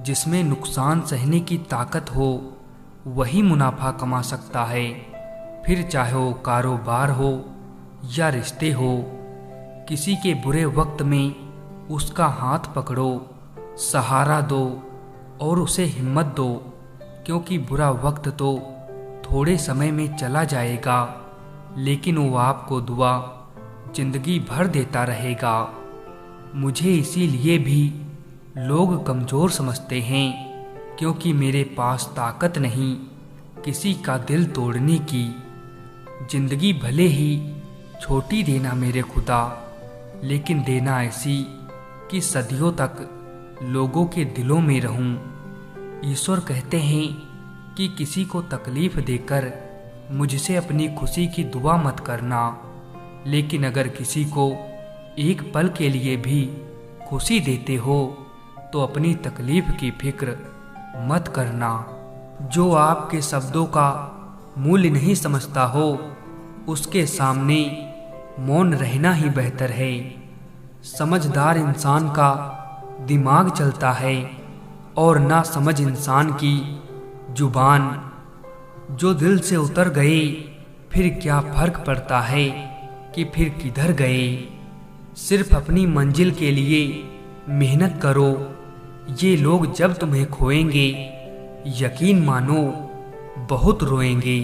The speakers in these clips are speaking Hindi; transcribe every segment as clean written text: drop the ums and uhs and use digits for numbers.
जिसमें नुकसान सहने की ताकत हो वही मुनाफा कमा सकता है। फिर चाहे वो कारोबार हो या रिश्ते हो, किसी के बुरे वक्त में उसका हाथ पकड़ो, सहारा दो और उसे हिम्मत दो, क्योंकि बुरा वक्त तो थोड़े समय में चला जाएगा, लेकिन वो आपको दुआ जिंदगी भर देता रहेगा। मुझे इसीलिए भी लोग कमज़ोर समझते हैं, क्योंकि मेरे पास ताकत नहीं किसी का दिल तोड़ने की। जिंदगी भले ही छोटी देना मेरे खुदा, लेकिन देना ऐसी कि सदियों तक लोगों के दिलों में रहूं। ईश्वर कहते हैं कि किसी को तकलीफ देकर मुझसे अपनी खुशी की दुआ मत करना, लेकिन अगर किसी को एक पल के लिए भी खुशी देते हो तो अपनी तकलीफ की फिक्र मत करना। जो आपके शब्दों का मूल्य नहीं समझता हो, उसके सामने मौन रहना ही बेहतर है। समझदार इंसान का दिमाग चलता है और ना समझ इंसान की जुबान। जो दिल से उतर गए फिर क्या फर्क पड़ता है कि फिर किधर गए। सिर्फ अपनी मंजिल के लिए मेहनत करो। ये लोग जब तुम्हें खोएंगे, यकीन मानो बहुत रोएंगे।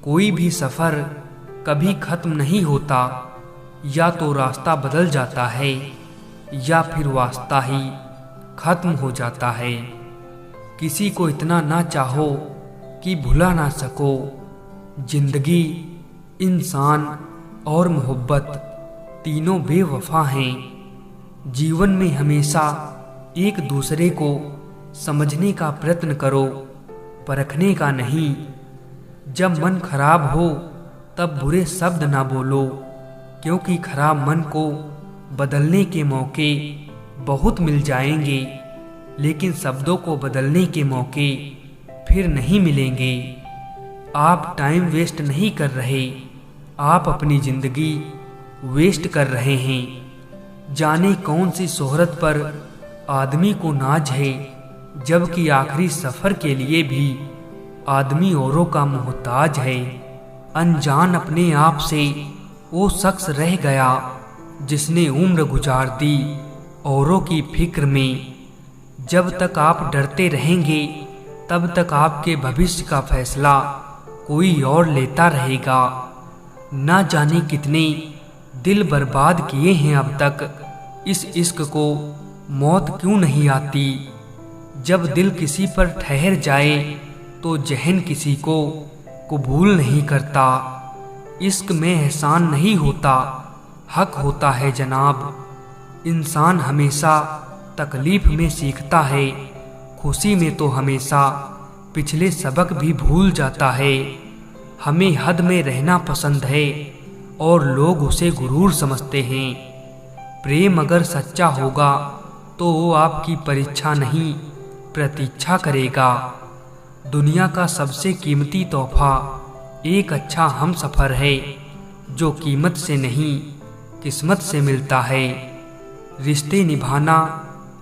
कोई भी सफ़र कभी ख़त्म नहीं होता, या तो रास्ता बदल जाता है या फिर वास्ता ही ख़त्म हो जाता है। किसी को इतना ना चाहो कि भुला ना सको। जिंदगी, इंसान और मोहब्बत तीनों बेवफा हैं। जीवन में हमेशा एक दूसरे को समझने का प्रयत्न करो, परखने का नहीं। जब मन खराब हो तब बुरे शब्द ना बोलो, क्योंकि खराब मन को बदलने के मौके बहुत मिल जाएंगे, लेकिन शब्दों को बदलने के मौके फिर नहीं मिलेंगे। आप टाइम वेस्ट नहीं कर रहे, आप अपनी जिंदगी वेस्ट कर रहे हैं। जाने कौन सी शोहरत पर आदमी को नाज है, जबकि आखिरी सफर के लिए भी आदमी औरों का मोहताज है। अनजान अपने आप से वो शख्स रह गया जिसने उम्र गुजार दी औरों की फिक्र में। जब तक आप डरते रहेंगे तब तक आपके भविष्य का फैसला कोई और लेता रहेगा। ना जाने कितने दिल बर्बाद किए हैं अब तक, इस इश्क को मौत क्यों नहीं आती। जब दिल किसी पर ठहर जाए तो जहन किसी को कबूल नहीं करता। इश्क में एहसान नहीं होता, हक होता है जनाब। इंसान हमेशा तकलीफ में सीखता है, खुशी में तो हमेशा पिछले सबक भी भूल जाता है। हमें हद में रहना पसंद है और लोग उसे गुरूर समझते हैं। प्रेम अगर सच्चा होगा तो वो आपकी परीक्षा नहीं प्रतीक्षा करेगा। दुनिया का सबसे कीमती तोहफा एक अच्छा हमसफर है, जो कीमत से नहीं किस्मत से मिलता है। रिश्ते निभाना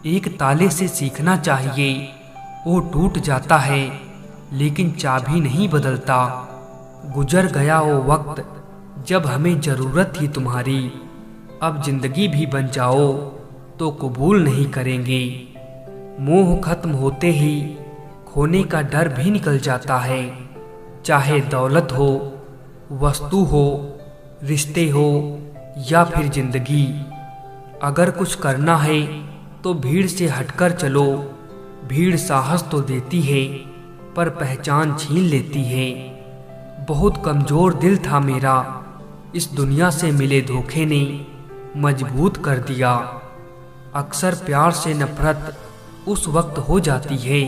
एक ताले से सीखना चाहिए। वो टूट जाता है लेकिन चाबी नहीं बदलता। गुजर गया वो वक्त जब हमें ज़रूरत थी तुम्हारी। अब जिंदगी भी बन जाओ तो कबूल नहीं करेंगे। मोह खत्म होते ही खोने का डर भी निकल जाता है। चाहे दौलत हो, वस्तु हो, रिश्ते हो या फिर जिंदगी। अगर कुछ करना है तो भीड़ से हटकर चलो। भीड़ साहस तो देती है पर पहचान छीन लेती है। बहुत कमज़ोर दिल था मेरा, इस दुनिया से मिले धोखे ने मजबूत कर दिया। अक्सर प्यार से नफरत उस वक्त हो जाती है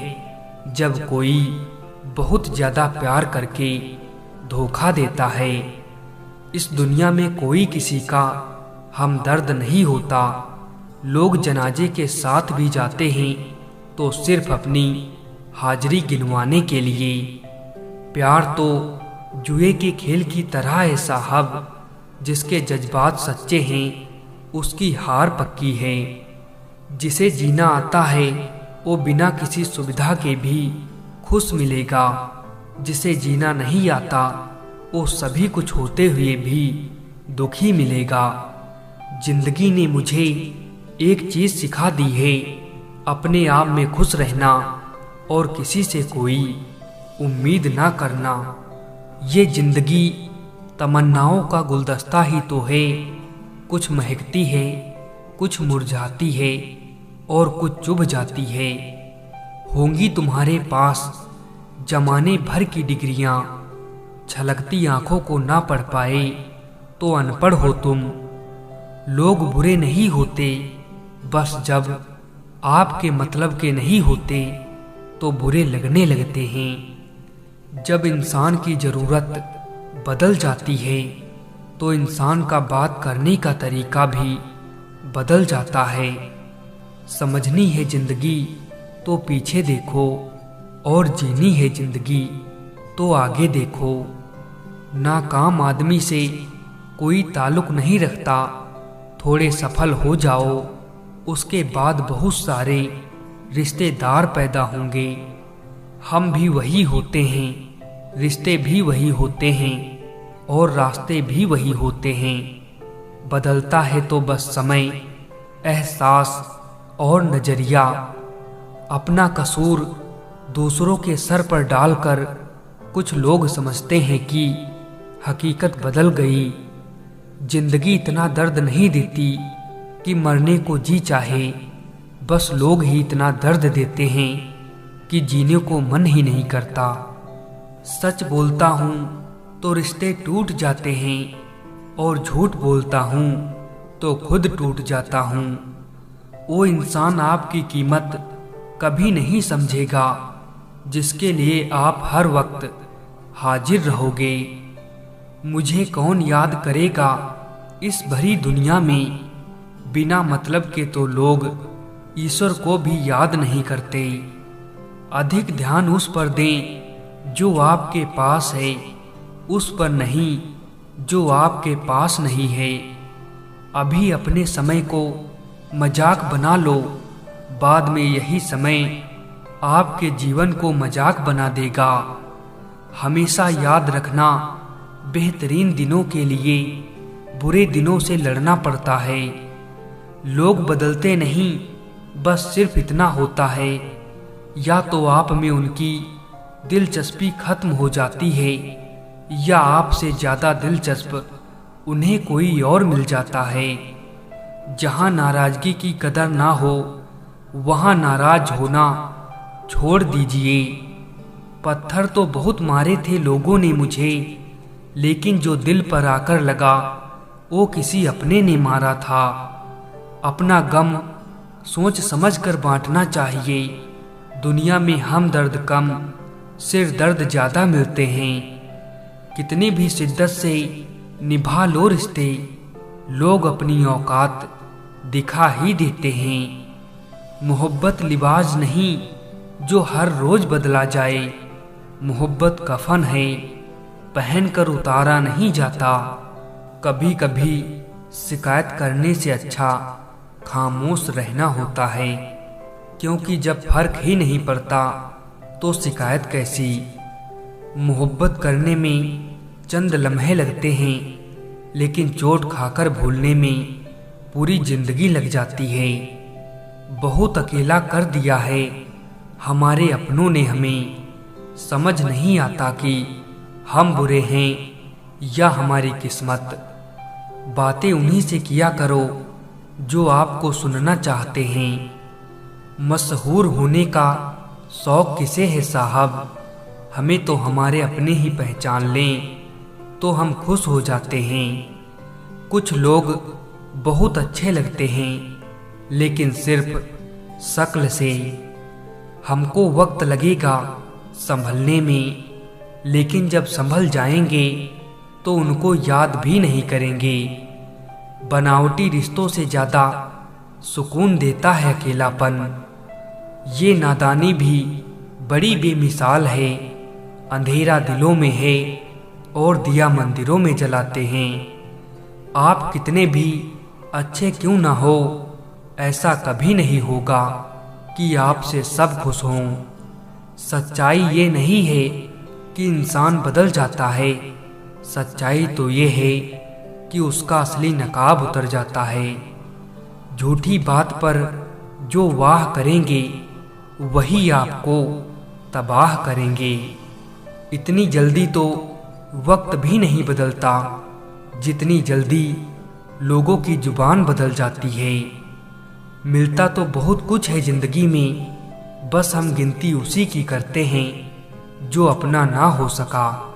जब कोई बहुत ज़्यादा प्यार करके धोखा देता है। इस दुनिया में कोई किसी का हमदर्द नहीं होता। लोग जनाजे के साथ भी जाते हैं तो सिर्फ अपनी हाजिरी गिनवाने के लिए। प्यार तो जुए के खेल की तरह है साहब, जिसके जज्बात सच्चे हैं उसकी हार पक्की है। जिसे जीना आता है वो बिना किसी सुविधा के भी खुश मिलेगा। जिसे जीना नहीं आता वो सभी कुछ होते हुए भी दुखी मिलेगा। जिंदगी ने मुझे एक चीज सिखा दी है, अपने आप में खुश रहना और किसी से कोई उम्मीद ना करना। ये जिंदगी तमन्नाओं का गुलदस्ता ही तो है, कुछ महकती है, कुछ मुरझाती है और कुछ चुभ जाती है। होंगी तुम्हारे पास जमाने भर की डिग्रियां, छलकती आंखों को ना पढ़ पाए तो अनपढ़ हो तुम। लोग बुरे नहीं होते, बस जब आपके मतलब के नहीं होते तो बुरे लगने लगते हैं। जब इंसान की ज़रूरत बदल जाती है तो इंसान का बात करने का तरीका भी बदल जाता है। समझनी है जिंदगी तो पीछे देखो, और जीनी है जिंदगी तो आगे देखो। नाकाम आदमी से कोई ताल्लुक नहीं रखता, थोड़े सफल हो जाओ, उसके बाद बहुत सारे रिश्तेदार पैदा होंगे। हम भी वही होते हैं, रिश्ते भी वही होते हैं और रास्ते भी वही होते हैं। बदलता है तो बस समय, एहसास और नजरिया। अपना कसूर दूसरों के सर पर डालकर कुछ लोग समझते हैं कि हकीकत बदल गई। जिंदगी इतना दर्द नहीं देती कि मरने को जी चाहे, बस लोग ही इतना दर्द देते हैं कि जीने को मन ही नहीं करता। सच बोलता हूँ तो रिश्ते टूट जाते हैं और झूठ बोलता हूँ तो खुद टूट जाता हूँ। वो इंसान आपकी कीमत कभी नहीं समझेगा जिसके लिए आप हर वक्त हाजिर रहोगे। मुझे कौन याद करेगा इस भरी दुनिया में, बिना मतलब के तो लोग ईश्वर को भी याद नहीं करते। अधिक ध्यान उस पर दें जो आपके पास है, उस पर नहीं जो आपके पास नहीं है। अभी अपने समय को मजाक बना लो, बाद में यही समय आपके जीवन को मजाक बना देगा। हमेशा याद रखना, बेहतरीन दिनों के लिए बुरे दिनों से लड़ना पड़ता है। लोग बदलते नहीं, बस सिर्फ इतना होता है, या तो आप में उनकी दिलचस्पी खत्म हो जाती है या आपसे ज़्यादा दिलचस्प उन्हें कोई और मिल जाता है। जहाँ नाराज़गी की कदर ना हो वहाँ नाराज होना छोड़ दीजिए। पत्थर तो बहुत मारे थे लोगों ने मुझे, लेकिन जो दिल पर आकर लगा वो किसी अपने ने मारा था। अपना गम सोच समझ कर बांटना चाहिए। दुनिया में हम दर्द कम, सिर दर्द ज़्यादा मिलते हैं। कितनी भी शिद्दत से निभा लो रिश्ते, लोग अपनी औकात दिखा ही देते हैं। मोहब्बत लिबास नहीं जो हर रोज बदला जाए, मोहब्बत कफन है पहन कर उतारा नहीं जाता। कभी कभी शिकायत करने से अच्छा खामोश रहना होता है, क्योंकि जब फर्क ही नहीं पड़ता तो शिकायत कैसी। मोहब्बत करने में चंद लम्हे लगते हैं, लेकिन चोट खाकर भूलने में पूरी जिंदगी लग जाती है। बहुत अकेला कर दिया है हमारे अपनों ने हमें, समझ नहीं आता कि हम बुरे हैं या हमारी किस्मत। बातें उन्हीं से किया करो जो आपको सुनना चाहते हैं। मशहूर होने का शौक किसे है साहब, हमें तो हमारे अपने ही पहचान लें तो हम खुश हो जाते हैं। कुछ लोग बहुत अच्छे लगते हैं, लेकिन सिर्फ शक्ल से। हमको वक्त लगेगा संभलने में, लेकिन जब संभल जाएंगे तो उनको याद भी नहीं करेंगे। बनावटी रिश्तों से ज़्यादा सुकून देता है अकेलापन। ये नादानी भी बड़ी बेमिसाल है। अंधेरा दिलों में है और दिया मंदिरों में जलाते हैं। आप कितने भी अच्छे क्यों ना हो, ऐसा कभी नहीं होगा कि आपसे सब खुश हों। सच्चाई ये नहीं है कि इंसान बदल जाता है, सच्चाई तो ये है कि उसका असली नकाब उतर जाता है। झूठी बात पर जो वाह करेंगे वही आपको तबाह करेंगे। इतनी जल्दी तो वक्त भी नहीं बदलता जितनी जल्दी लोगों की जुबान बदल जाती है। मिलता तो बहुत कुछ है जिंदगी में, बस हम गिनती उसी की करते हैं जो अपना ना हो सका।